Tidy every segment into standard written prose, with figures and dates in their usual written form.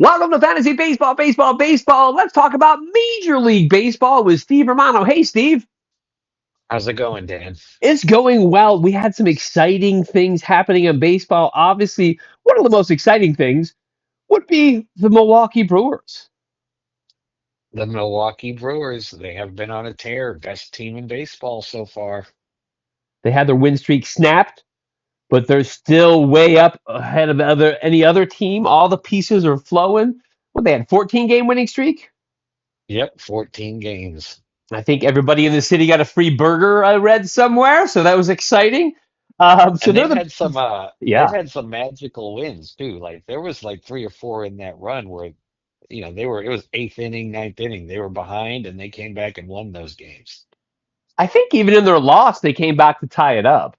Welcome to Fantasy Baseball, Baseball, Baseball. Let's talk about Major League Baseball with Steve Romano. Hey, Steve. How's it going, Dan? It's going well. We had some exciting things happening in baseball. Obviously, one of the most exciting things would be the Milwaukee Brewers. The Milwaukee Brewers, they have been on a tear. Best team in baseball so far. They had their win streak snapped, but they're still way up ahead of any other team. All the pieces are flowing. Well, they had 14-game winning streak. Yep, 14 games. I think everybody in the city got a free burger. I read somewhere, so that was exciting. So And they're they've the had some they've yeah. had some magical wins too. Like there was like three or four in that run where, it was eighth inning, ninth inning. They were behind and they came back and won those games. I think even in their loss, they came back to tie it up.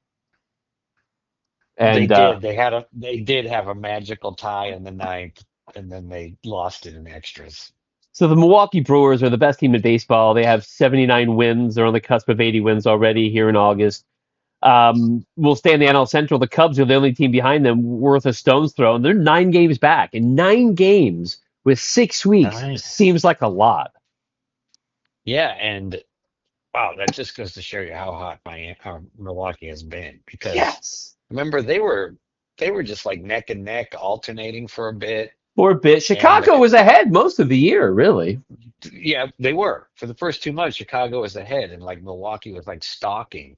They And did. They did have a magical tie in the ninth, and then they lost it in extras. so the Milwaukee Brewers are the best team in baseball. They have 79 wins. They're on the cusp of 80 wins already here in August. We'll stay in the NL Central. The Cubs are the only team behind them worth a stone's throw, and they're 9 games back. And 9 games with 6 weeks Nice. seems like a lot. Yeah, and wow, that just goes to show you how hot how Milwaukee has been because Yes. remember they were just like neck and neck alternating for a bit For a bit. and Chicago was ahead most of the year, really. yeah, they were. For the first 2 months Chicago was ahead and like Milwaukee was like stalking.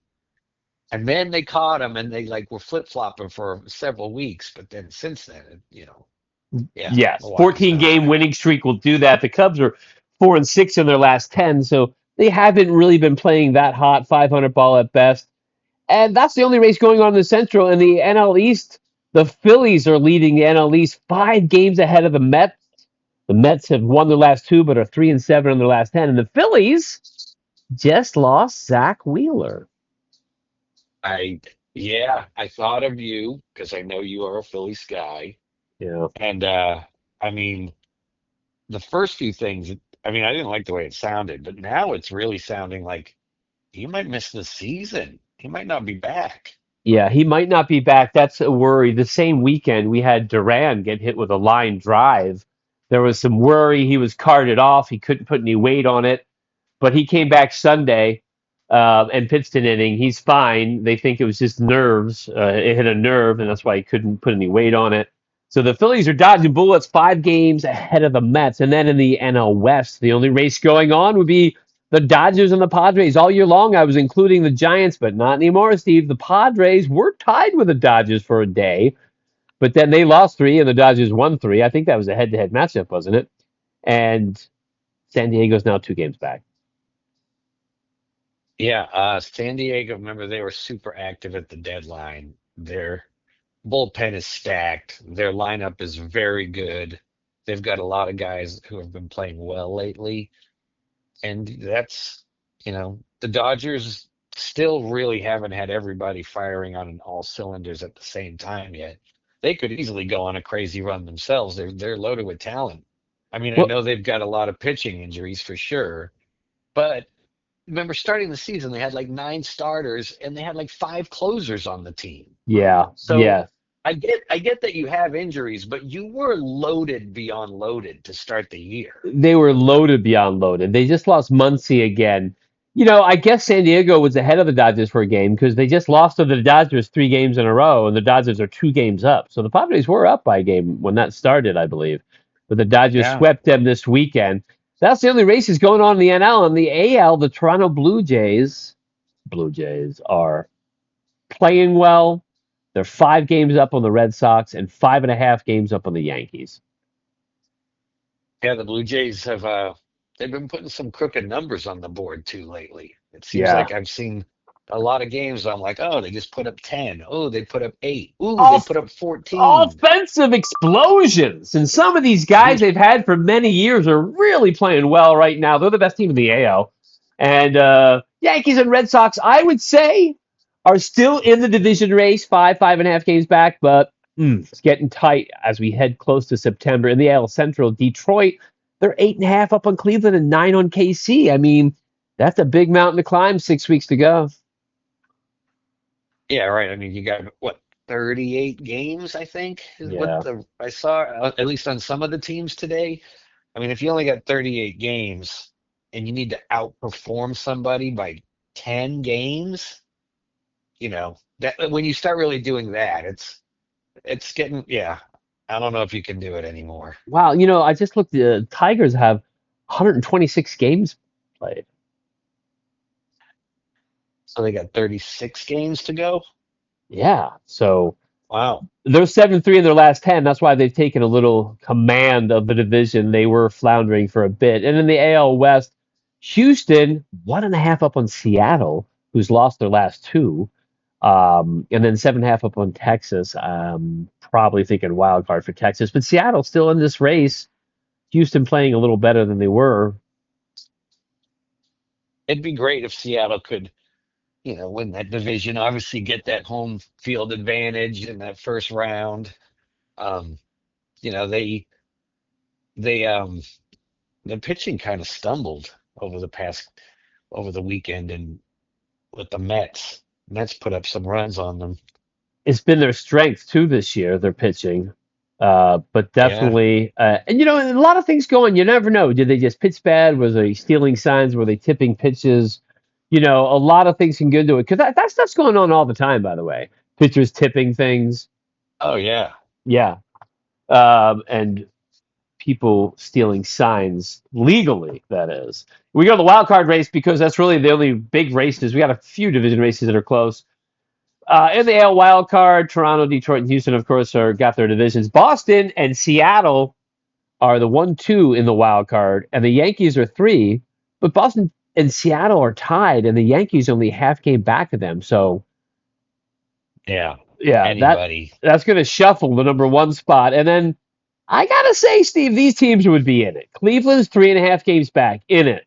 And then they caught them and they like were flip-flopping for several weeks, but then since then, yeah, Yes, Milwaukee's 14 been on game fire. winning streak will do that. The Cubs are 4-6 in their last 10, so they haven't really been playing that hot, 500 ball at best. And that's the only race going on in the Central. In the NL East, the Phillies are leading the NL East 5 games ahead of the Mets. The Mets have won their last two, but are 3-7 in their last 10. And the Phillies just lost Zach Wheeler. I Yeah, I thought of you because I know you are a Phillies guy. Yeah. And I mean the first few things, I mean, I didn't like the way it sounded, but now it's really sounding like he might miss the season. He might not be back. Yeah, he might not be back. That's a worry. The same weekend, we had Duran get hit with a line drive. There was some worry. He was carted off. He couldn't put any weight on it, but he came back Sunday and pitched an inning. He's fine. They think it was just nerves. It hit a nerve, and that's why he couldn't put any weight on it. So the Phillies are dodging bullets 5 games ahead of the Mets. And then in the NL West, the only race going on would be the Dodgers and the Padres. All year long, I was including the Giants, but not anymore, Steve. The Padres were tied with the Dodgers for a day, but then they lost three and the Dodgers won three. I think that was a head-to-head matchup, wasn't it? And San Diego's now 2 games back. Yeah, San Diego, remember they were super active at the deadline. Their bullpen is stacked. Their lineup is very good. They've got a lot of guys who have been playing well lately. And the Dodgers still really haven't had everybody firing on all cylinders at the same time yet. They could easily go on a crazy run themselves. They're loaded with talent. I mean, I Well, know they've got a lot of pitching injuries for sure, but remember starting the season they had like nine starters and they had like five closers on the team. yeah, So yeah. I get that you have injuries, but you were loaded beyond loaded to start the year. They were loaded beyond loaded. They just lost Muncy again. I guess San Diego was ahead of the Dodgers for a game because they just lost to the Dodgers 3 games in a row, and the Dodgers are 2 games up. So the Padres were up by a game when that started, I believe. But the Dodgers Yeah. swept them this weekend. That's the only races going on in the NL. And the AL, the Toronto Blue Jays are playing well. They're 5 games up on the Red Sox and 5.5 games up on the Yankees. Yeah, the Blue Jays have they've been putting some crooked numbers on the board too lately. It seems Yeah. like I've seen a lot of games. I'm like, oh, they just put up 10. Oh, they put up 8. Ooh, they Off put up 14. offensive explosions. And some of these guys they've had for many years are really playing well right now. They're the best team in the AL. And Yankees and Red Sox, I would say, are still in the division race, 5.5 games back, but it's getting tight as we head close to September. In the AL Central, Detroit, they're 8.5 up on Cleveland and 9 on KC. I mean, that's a big mountain to climb, 6 weeks to go. Yeah, right. I mean, you got what? 38 games, I think, is what Yeah. the I saw, at least on some of the teams today. I mean, if you only got 38 games and you need to outperform somebody by 10 games, that when you start really doing that, it's getting, yeah. I don't know if you can do it anymore. Wow. I just looked. The Tigers have 126 games played. So they got 36 games to go. Yeah. So Wow. they're 7-3 in their last 10. That's why they've taken a little command of the division. They were floundering for a bit. And in the AL West, Houston, 1.5 up on Seattle, who's lost their last two. And then 7.5 up on Texas. Probably thinking wild card for Texas. But Seattle still in this race. Houston playing a little better than they were. It'd be great if Seattle could, win that division, obviously get that home field advantage in that first round. Um, you know, they the pitching kind of stumbled over the weekend and with the Mets. Mets put up some runs on them. It's been their strength too this year, their pitching. But Yeah. definitely, and a lot of things going. You never know. Did they just pitch bad? Was they stealing signs? Were they tipping pitches? A lot of things can go into it because that stuff's going on all the time. By the way, pitchers tipping things. Oh yeah. Yeah, and people stealing signs legally. That is. We go to the wild card race because that's really the only big races. We got a few division races that are close. In the AL wild card, Toronto, Detroit, and Houston, of course, are got their divisions. Boston and Seattle are the 1-2 in the wild card, and the Yankees are 3. But Boston and Seattle are tied, and the Yankees only half game back of them. So Yeah. yeah, Anybody. that's going to shuffle the number 1 spot. And then I gotta say, Steve, these teams would be in it. Cleveland's 3.5 games back, in it.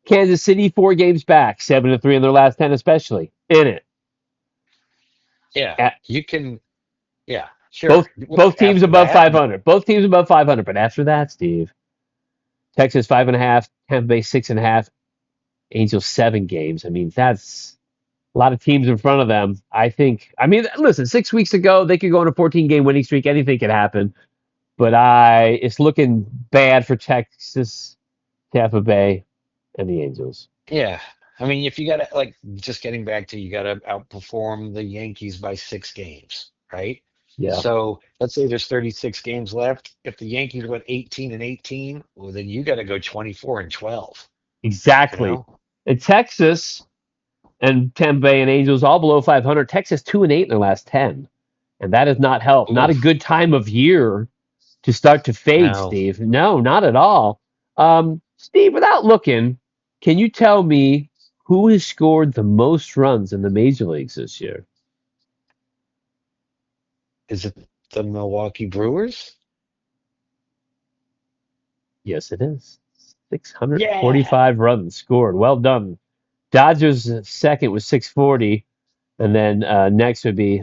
Kansas City 4 games back, 7-3 in their last 10, especially in it. Yeah. Uh, You can. Yeah. Both Sure. both teams After above that, 500. Both teams above 500. But after that, Steve, Texas 5.5, Tampa Bay 6.5, Angels 7 games. I mean, that's a lot of teams in front of them. I think. I mean, listen, 6 weeks ago they could go on a 14-game winning streak. Anything could happen. But it's looking bad for Texas, Tampa Bay, and the Angels. yeah. I mean, if you got to, like, just getting back to, you got to outperform the Yankees by 6 games, right? Yeah, So let's say there's 36 games left. If the Yankees went 18 and 18, well, then you got to go 24 and 12, you exactly. know? And Texas and Tampa Bay and Angels all below 500. Texas 2-8 in their last 10, and that has not helped. Not a Oof. good time of year to start to fade, No. Steve. No, not at all. Steve, without looking, can you tell me who has scored the most runs in the major leagues this year? Is it the Milwaukee Brewers? Yes, it is. Yeah. 645 runs scored. Well done. Dodgers second with 640, and then next would be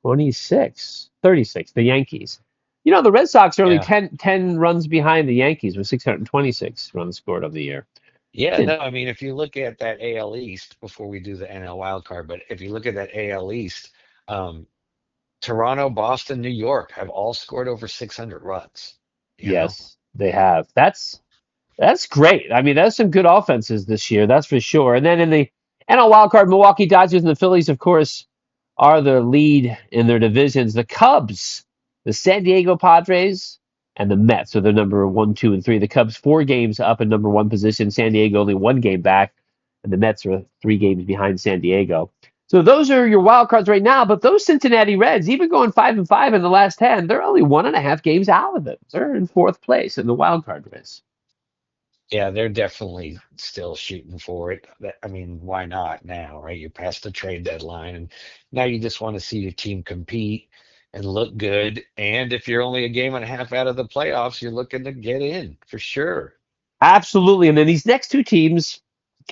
626, 36, the Yankees. The Red Sox are only Yeah. 10 runs behind the Yankees with 626 runs scored of the year. Yeah, Did- no, I mean, if you look at that AL East before we do the NL wild card, but if you look at that AL East, um, Toronto, Boston, New York have all scored over 600 runs, you know? Yes, they have. That's great. I mean, that's some good offenses this year, that's for sure. And then in the NL wildcard, Milwaukee Dodgers and the Phillies, of course, are the lead in their divisions. The Cubs, the San Diego Padres, and the Mets are the number 1, 2, and 3. The Cubs 4 games up in number 1 position. San Diego only 1 game back, and the Mets are 3 games behind San Diego. So those are your wild cards right now. But those Cincinnati Reds, even going 5-5 in the last 10, they're only 1.5 games out of it. They're in 4th place in the wild card race. Yeah, they're definitely still shooting for it. I mean, why not now, right? You're past the trade deadline, and now you just want to see your team compete and look good. And if you're only a game and a half out of the playoffs, you're looking to get in for sure. Absolutely. And then these next two teams,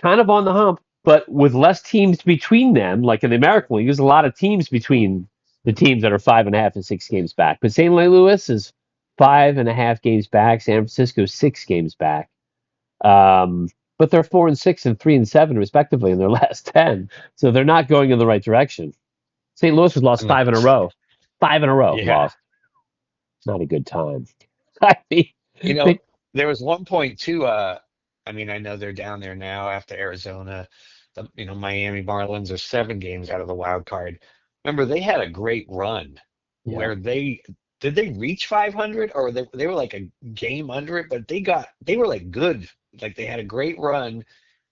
kind of on the hump, but with less teams between them, like in the American League, there's a lot of teams between the teams that are 5.5 and 6 games back. But St. Louis is 5.5 games back. San Francisco 6 games back. Um, but they're 4-6 and 3-7 respectively in their last 10. So they're not going in the right direction. St. Louis has lost Mm. five in a row. Five in a row Yeah. lost. Not a good time. I mean, You know, they, there was one point too, I mean, I know they're down there now after Arizona. Miami Marlins are 7 games out of the wild card. Remember, they had a great run yeah, where they reach 500 or they were like a game under it, but they were like good. Like they had a great run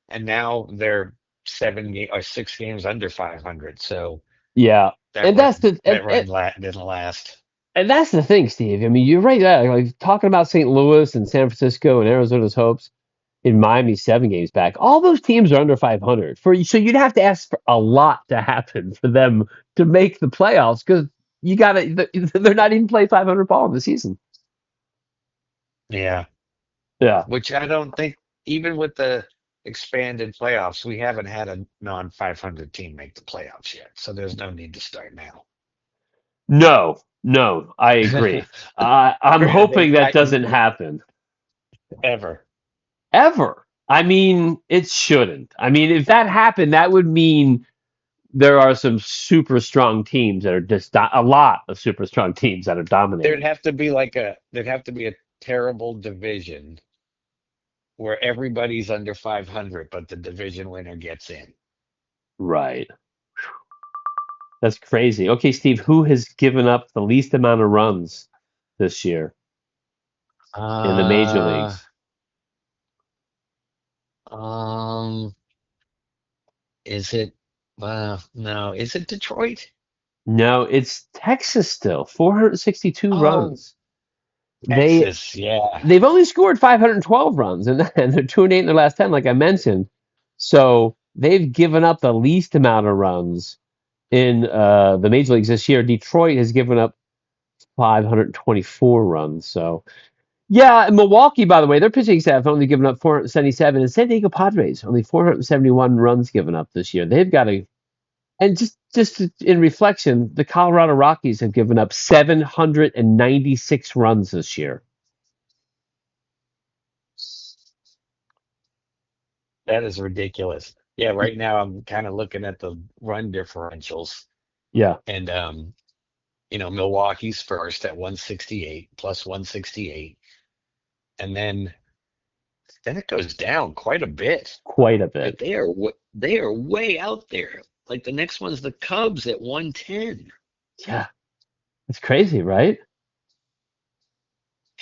and now they're 7 game or 6 games under 500. So yeah, that and run that's the that run didn't last. and that's the thing, Steve. I mean, you're right. Like talking about St. Louis and San Francisco and Arizona's hopes in Miami 7 games back. All those teams are under 500. So you'd have to ask for a lot to happen for them to make the playoffs because you got to. They're not even playing 500 ball in the season. Yeah. Yeah. Which I don't think, even with the expanded playoffs, we haven't had a non 500 team make the playoffs yet. So there's no need to start now. No, no, I agree. I'm Granted, hoping that doesn't happen ever. ever. I mean, it shouldn't. I mean, if that happened, that would mean there are some super strong teams that are just a lot of super strong teams that are dominating. There'd have to be a terrible division where everybody's under 500, but the division winner gets in. Right. That's crazy. Okay, Steve, who has given up the least amount of runs this year in the major Uh, leagues? um, is it, no, is it Detroit? No, it's Texas still. 462 Oh, runs. They Texas, yeah. they've only scored 512 runs, and they're 2-8 in their last 10, like I mentioned. So they've given up the least amount of runs in the major leagues this year. Detroit has given up 524 runs. So yeah, and Milwaukee, by the way, their pitching staff only given up 477, and San Diego Padres only 471 runs given up this year. They've got to, and just in reflection, the Colorado Rockies have given up 796 runs this year. That is ridiculous. Yeah, right now I'm kind of looking at the run differentials Yeah, and Milwaukee's first at 168 plus 168 and then it goes down quite a bit. quite a Like bit. they are way out there. Like the next one's the Cubs at 110. Yeah, it's crazy, right?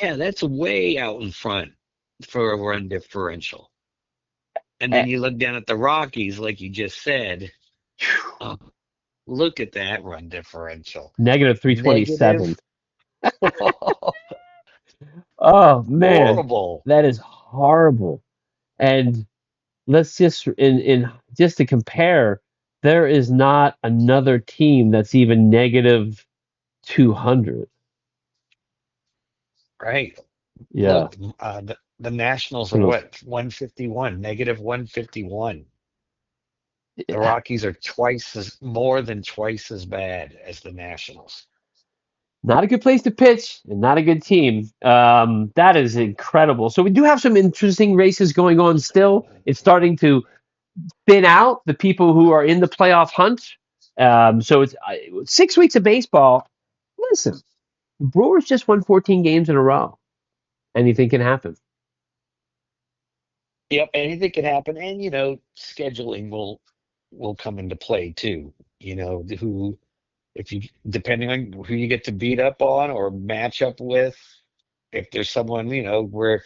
Yeah, that's way out in front for a run differential. And Eh, then you look down at the Rockies like you just said. Oh, look at that run differential. Negative Negative. 327. Oh man, Horrible. that is horrible. And let's just in just to compare, there is not another team that's even negative 200. Right. Yeah. Look, the Nationals are Singles. what? 151, negative 151. The Yeah. Rockies are more than twice as bad as the Nationals. Not a good place to pitch and not a good team. That is incredible. So we do have some interesting races going on still. It's starting to thin out the people who are in the playoff hunt. So it's 6 weeks of baseball. Listen, the Brewers just won 14 games in a row. Anything can happen. Yep, anything can happen, and scheduling will come into play too. Who if you depending on who you get to beat up on or match up with, if there's someone where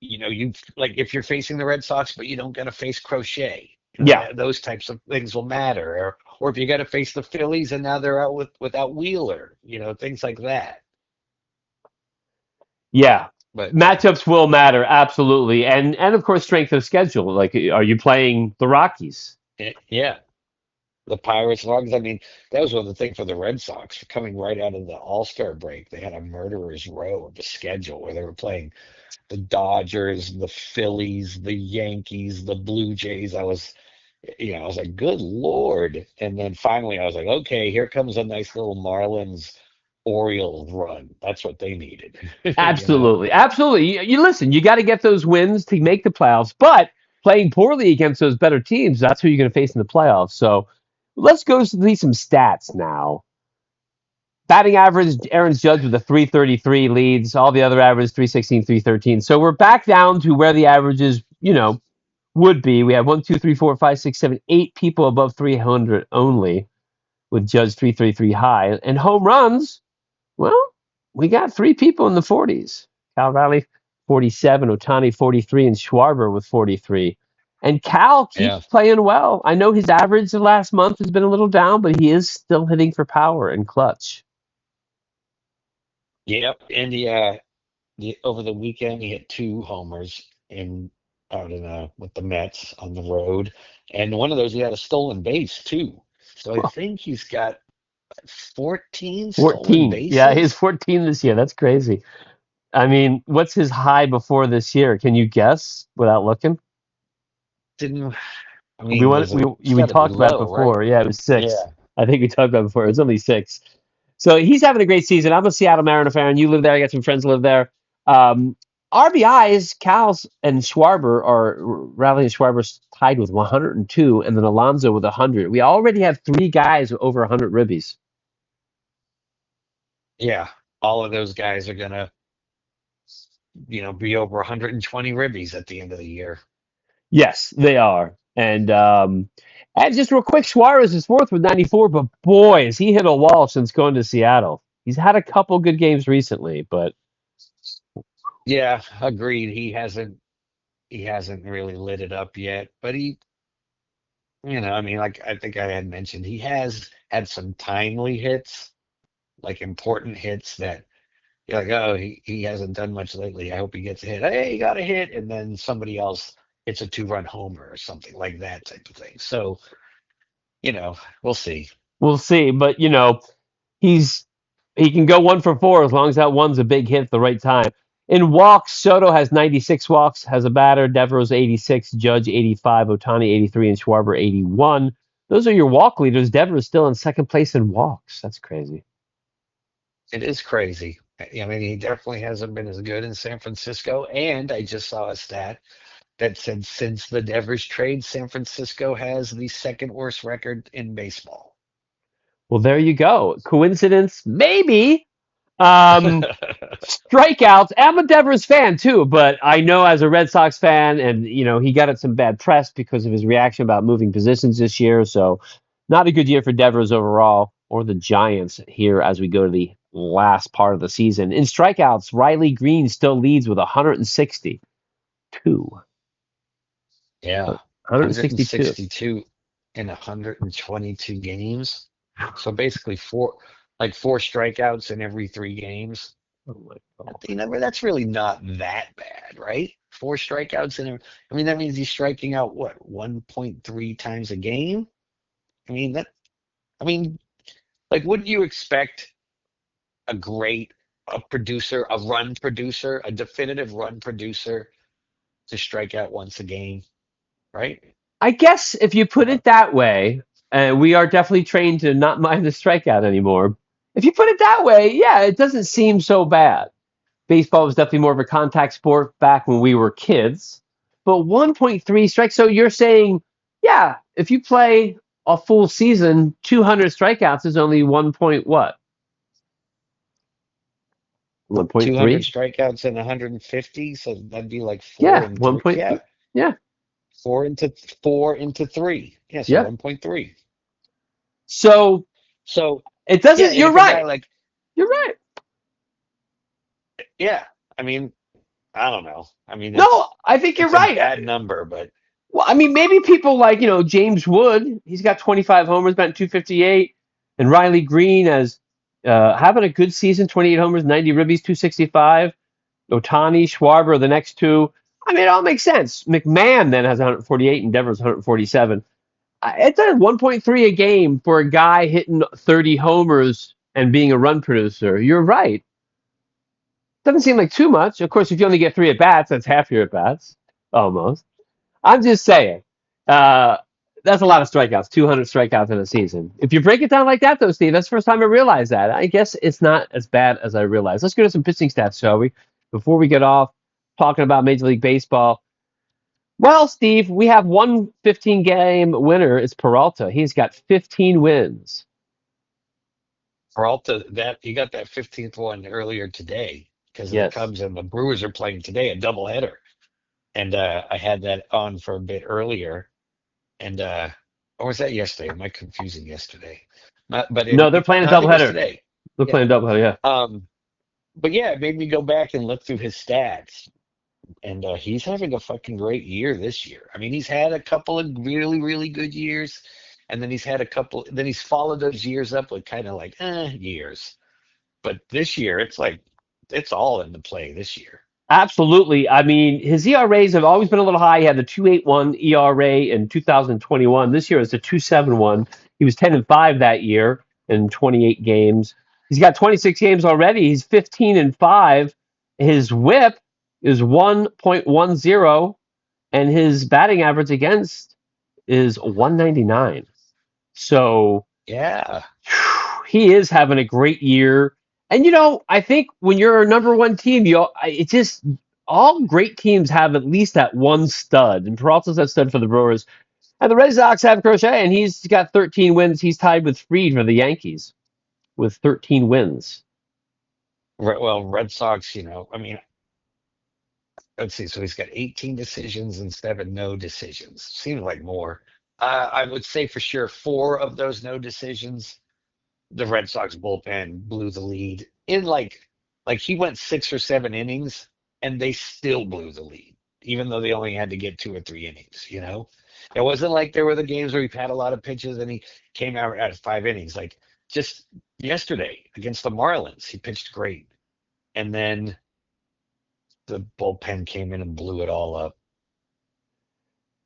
you like if you're facing the Red Sox but you don't got to face Crochet, Yeah, those types of things will matter, or if you got to face the Phillies and now they're out without Wheeler, things like that. yeah. But Matchups will matter absolutely, and of course strength of schedule. Like, are you playing the Rockies? yeah, the Pirates, Logs. I mean, that was one of the things for the Red Sox coming right out of the All-Star break. They had a murderer's row of a schedule where they were playing the Dodgers, the Phillies, the Yankees, the Blue Jays. I was like, good Lord. And then finally I was like, okay, here comes a nice little Marlins Orioles run. That's what they needed. Absolutely, absolutely. You listen. You got to get those wins to make the playoffs, but playing poorly against those better teams, that's who you're going to face in the playoffs. So let's go see some stats now. Batting average, Aaron's Judge with a 333 leads. All the other averages 316, 313. So we're back down to where the averages, would be. We have 8 people above 300 only, with Judge 333 high. And home runs, well, we got 3 people in the 40s. Cal Raleigh 47, Otani 43, and Schwarber with 43. And Cal keeps Yeah. playing well. I know his average the last month has been a little down, but he is still hitting for power and clutch. Yep. And over the weekend he hit 2 homers in out in with the Mets on the road, and one of those he had a stolen base too. So I think he's got 14 stolen 14. Yeah, he's bases. 14 this year. That's crazy. I mean, what's his high before this year? Can you guess without looking? Didn't I We mean? went, There's we a It's we got to be talked about it low, right? before. Yeah, it was 6. Yeah. I think we talked about it before. It was only 6. So he's having a great season. I'm a Seattle Mariner fan. You live there. I got some friends who live there. Um, RBIs, Cal's and Schwarber are Raleigh and Schwarber tied with 102, and then Alonso with 100. We already have 3 guys with over 100 ribbies. Yeah. All of those guys are gonna, be over 120 ribbies at the end of the year. Yes, they are. And just real quick, Suarez is 4th with 94, but boy, has he hit a wall since going to Seattle. He's had a couple good games recently, but Yeah, agreed. He hasn't really lit it up yet, but I mean, like I think I had mentioned, he has had some timely hits, like important hits that you're like, oh, he hasn't done much lately. I hope he gets a hit. Hey, he got a hit, and then somebody else hits a 2-run homer or something like that type of thing. So, we'll see. we'll see. But he's he can go 1 for 4 as long as that one's a big hit at the right time. In walks, Soto has 96 walks, has a batter. Devereaux's 86, Judge 85, Otani 83, and Schwarber 81. Those are your walk leaders. Devereaux's still in second place in walks. That's crazy. It is crazy. I mean, he definitely hasn't been as good in San Francisco. And I just saw a stat that said since the Devers trade, San Francisco has the second worst record in baseball. Well, there you go. Coincidence? Maybe. Um, Strikeouts. I'm a Devers fan too, but I know as a Red Sox fan, and he got at some bad press because of his reaction about moving positions this year. So, not a good year for Devers overall, or the Giants here as we go to the last part of the season. In strikeouts, Riley Green still leads with 162. Yeah, 162. 162 in 122 games. So basically four strikeouts in every 3 games. Oh my God. That's really not that bad, right? 4 strikeouts I mean, that means he's striking out what, 1.3 times a game? I mean, I mean, like, wouldn't you expect a run producer, a definitive run producer to strike out once a game, right? I guess if you put Uh, it that way, we are definitely trained to not mind the strikeout anymore. If you put it that way, yeah, it doesn't seem so bad. Baseball was definitely more of a contact sport back when we were kids. But 1.3 strikes. So you're saying, yeah, if you play a full season, 200 strikeouts is only 1 point what? 200 1.3? strikeouts and 150, so that'd be like four Yeah, and three. 1.3. Yeah, Yeah, four into three. Yeah, so yeah. 1.3. So So it yeah, doesn't, and you're if a guy right. like You're right. yeah, I mean, I don't know. I mean, No, I think you're it's a right. bad number, but Well, I mean, maybe people like, James Wood, he's got 25 homers, batting 258, and Riley Green has having a good season, 28 homers, 90 ribbies, 265. Otani, Schwarber, the next two. I mean, it all makes sense. McMahon then has 148 and Devers 147. It's at 1.3 a game for a guy hitting 30 homers and being a run producer. You're right. Doesn't seem like too much. Of course, if you only get 3 at bats, that's half your at bats, almost. I'm just saying. Uh, that's a lot of strikeouts, 200 strikeouts in a season. If you break it down like that, though, Steve, that's the first time I realized that. I guess it's not as bad as I realized. Let's go to some pitching stats, shall we? Before we get off talking about Major League Baseball. Well, Steve, we have one 15-game winner. It's Peralta. He's got 15 wins. Peralta, that he got that 15th one earlier today because of the Yes. Cubs and the Brewers are playing today, a doubleheader. And I had that on for a bit earlier. And or was that yesterday? Am I confusing yesterday? But No, they're playing a no, I think it was doubleheader. today. They're Yeah. playing a doubleheader, yeah. But yeah, it made me go back and look through his stats. And he's having a fucking great year this year. I mean, he's had a couple of really, really good years, and then he's had a couple. Then he's followed those years up with kind of like years. But this year, it's like it's all in the play this year. Absolutely. I mean, his ERAs have always been a little high. He had the 2.81 ERA in 2021. This year is the 2.71. He was 10-5 that year in 28 games. He's got 26 games already. He's 15-5. His WHIP is 1.10, and his batting average against is 199. So Yeah. he is having a great year. And I think when you're a number one team, it just all great teams have at least that one stud, and Peralta's that stud for the Brewers. And the Red Sox have Crochet, and he's got 13 wins. He's tied with Fried for the Yankees with 13 wins. Well, Red Sox, I mean, let's see. So he's got 18 decisions and 7 no decisions. Seems like more. I would say for sure 4 of those no decisions, the Red Sox bullpen blew the lead in like he went 6 or 7 innings and they still blew the lead, even though they only had to get 2 or 3 innings. It wasn't like there were the games where he had a lot of pitches and he came out at 5 innings. Like just yesterday against the Marlins, he pitched great. And then the bullpen came in and blew it all up.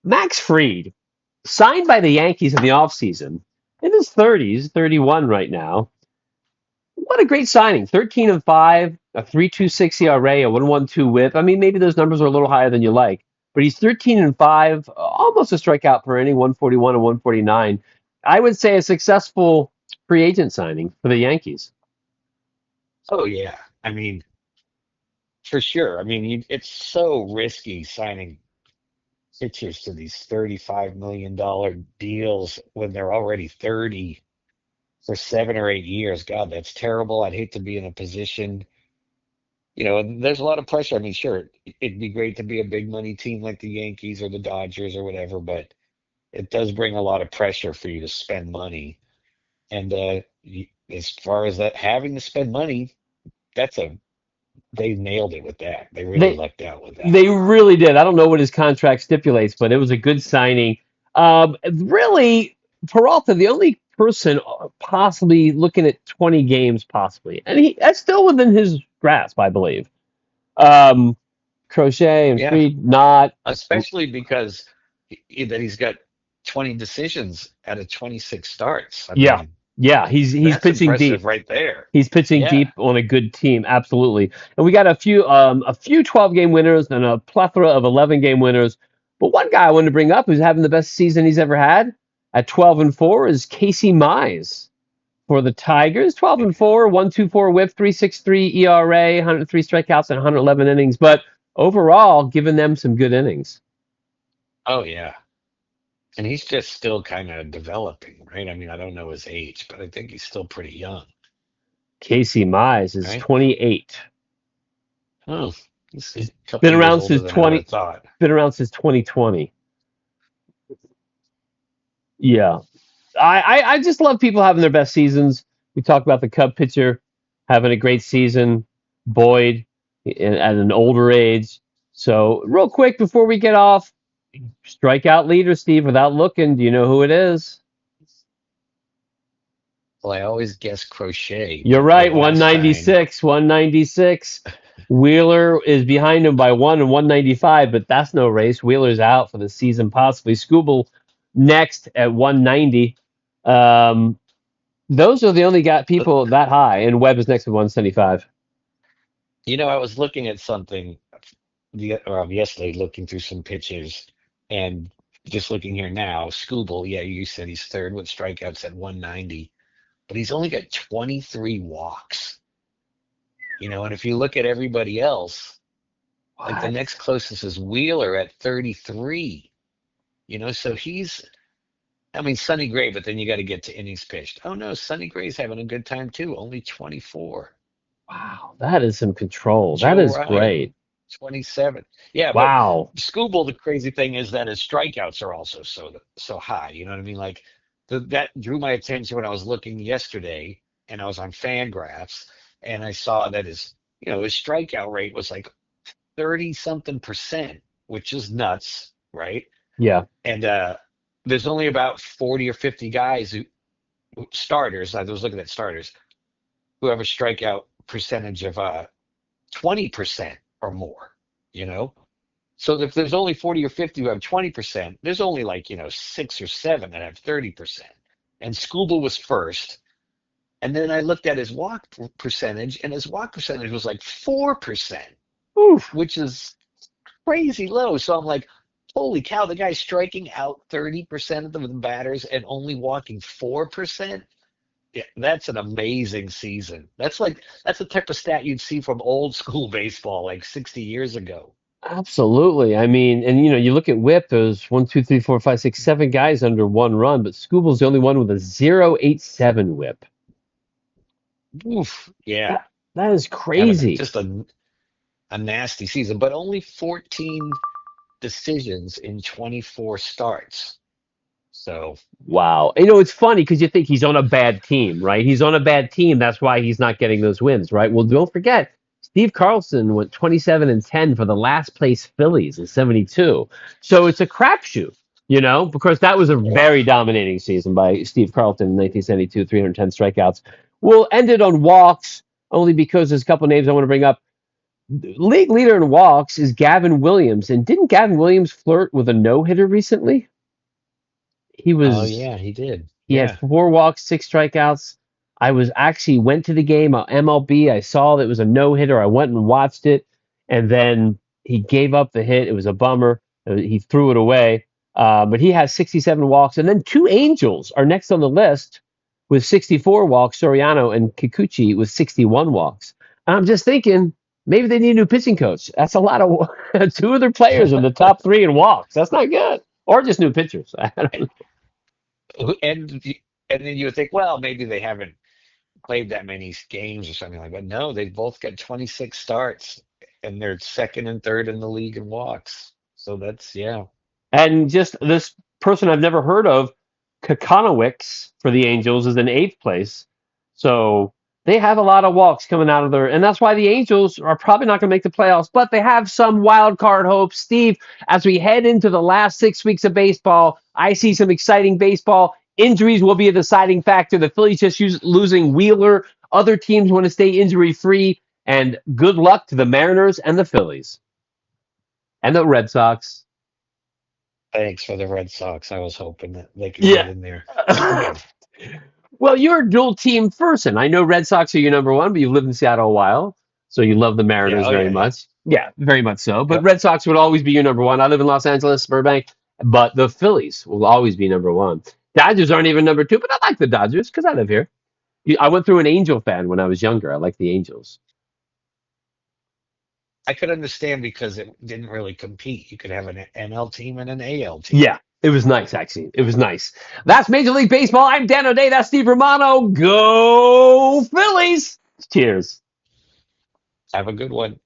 Max Fried, signed by the Yankees in the offseason, in his 30s, 31 right now. What a great signing. 13-5, a 3.26 ERA, a 1.12 whip. I mean, maybe those numbers are a little higher than you like, but he's 13-5, almost a strikeout per inning, 141 and 149. I would say a successful free agent signing for the Yankees. Oh yeah. I mean, for sure. I mean, it's so risky signing pitchers to these $35 million deals when they're already 30 for 7 or 8 years. God, that's terrible. I'd hate to be in a position, and there's a lot of pressure. I mean, sure, it'd be great to be a big money team like the Yankees or the Dodgers or whatever, but it does bring a lot of pressure for you to spend money. And as far as that having to spend money, that's they nailed it with that. They really They lucked out with that. they really did. I don't know what his contract stipulates, but it was a good signing. Really, Peralta, the only person possibly looking at 20 games, possibly, and that's still within his grasp, I believe. Um, Crochet and Yeah, Freed not. especially because that he's got 20 decisions out of 26 starts. I Yeah, mean, yeah, he's that's pitching deep. impressive right there. He's pitching Yeah. deep on a good team, absolutely. And we got a few 12-game winners and a plethora of 11-game winners. But one guy I wanted to bring up who's having the best season he's ever had at 12-4 is Casey Mize for the Tigers. 12-4, 1.24 WHIP, 3.63 ERA, 103 strikeouts and 111 innings. But overall, giving them some good innings. Oh, yeah. And he's just still kind of developing, right? I mean, I don't know his age, but I think he's still pretty young, Casey Mize is right? 28. Oh, he's a couple Been of years around older since than I would have 20. thought. Been around since 2020. Yeah, I just love people having their best seasons. We talked about the Cub pitcher having a great season, Boyd at an older age. So, real quick before we get off, strikeout leader, Steve, without looking, do you know who it is? Well, I always guess Crochet, You're but the right, last time, 196, 196. Wheeler is behind him by 195, but that's no race. Wheeler's out for the season, possibly. Scooble next at 190. Um, Those are the only got uh, people that high, and Webb is next to 175. I was looking at something yesterday, looking through some pitches, and just looking here now, Scooble, yeah, you said he's third with strikeouts at 190, but he's only got 23 walks. And if you look at everybody else, Like the What? next closest is Wheeler at 33. So I mean, Sonny Gray, but then you got to get to innings pitched. Oh no, Sonny Gray's having a good time too, only 24. Wow, that is some control. That Joe is great. Ryan, 27. Yeah, but Wow. Scooble, the crazy thing is that his strikeouts are also so high. You know what I mean? Like that drew my attention when I was looking yesterday, and I was on Fangraphs, and I saw that his strikeout rate was like 30 something percent, which is nuts, right? Yeah. And there's only about 40 or 50 guys starters. I was looking at starters who have a strikeout percentage of 20% or more, you know? So if there's only 40 or 50 who have 20%, there's only like, six or seven that have 30%. And Scooble was first. And then I looked at his walk percentage, and his walk percentage was like 4%, Oof. which is crazy low. So I'm like, holy cow, the guy's striking out 30% of the batters and only walking 4%. Yeah, that's an amazing season. That's the type of stat you'd see from old school baseball like 60 years ago. Absolutely. I mean, and you look at WHIP, there's one, two, three, four, five, six, seven guys under one run, but Scooble's the only one with a 0.87 WHIP. Oof, yeah, That that is having crazy. just a nasty season, but only 14 decisions in 24 starts. So, Wow. It's funny because you think he's on a bad team, right? He's on a bad team. That's why he's not getting those wins, right? Well, don't forget, Steve Carlson went 27-10 for the last place Phillies in 72. So it's a crapshoot, because that was a yeah. very dominating season by Steve Carlson in 1972, 310 strikeouts. We'll end it on walks only because there's a couple names I want to bring up. League leader in walks is Gavin Williams. And didn't Gavin Williams flirt with a no hitter recently? He Oh was yeah, he did. he had Yeah. 4 walks, 6 strikeouts. I was actually went to the game on MLB. I saw that it was a no hitter. I went and watched it, and then he gave up the hit. It was a bummer. He threw it away. But he has 67 walks, and then 2 Angels are next on the list with 64 walks. Soriano and Kikuchi with 61 walks. And I'm just thinking maybe they need a new pitching coach. That's a lot of two other players in the top three in walks. That's not good. Or just new pitchers. I don't know. And and then you would think, well, maybe they haven't played that many games or something like that. No, they've both got 26 starts, and they're second and third in the league in walks. So that's yeah. And just this person I've never heard of, Kakanowicz for the Angels, is in eighth place. So they have a lot of walks coming out of there. And that's why the Angels are probably not going to make the playoffs, but they have some wild card hopes. Steve, as we head into the last 6 weeks of baseball, I see some exciting baseball. Injuries will be a deciding factor. The Phillies just losing Wheeler. Other teams want to stay injury free. And good luck to the Mariners and the Phillies and the Red Sox. Thanks for the Red Sox. I was hoping that they could Yeah. get in there. Good. Well, you're a dual team person. I know Red Sox are your number one, but you've lived in Seattle a while, so you love the Yeah. Mariners Oh very yeah. Yeah. much. Yeah, very much so. But Yep. Red Sox would always be your number one. I live in Los Angeles, Burbank, but the Phillies will always be number one. Dodgers aren't even number two, but I like the Dodgers because I live here. I went through an Angel fan when I was younger. I like the Angels. I could understand because it didn't really compete. You could have an NL team and an AL team. Yeah, it was nice, actually. It was nice. That's Major League Baseball. I'm Dan O'Day. That's Steve Romano. Go Phillies! Cheers. Have a good one.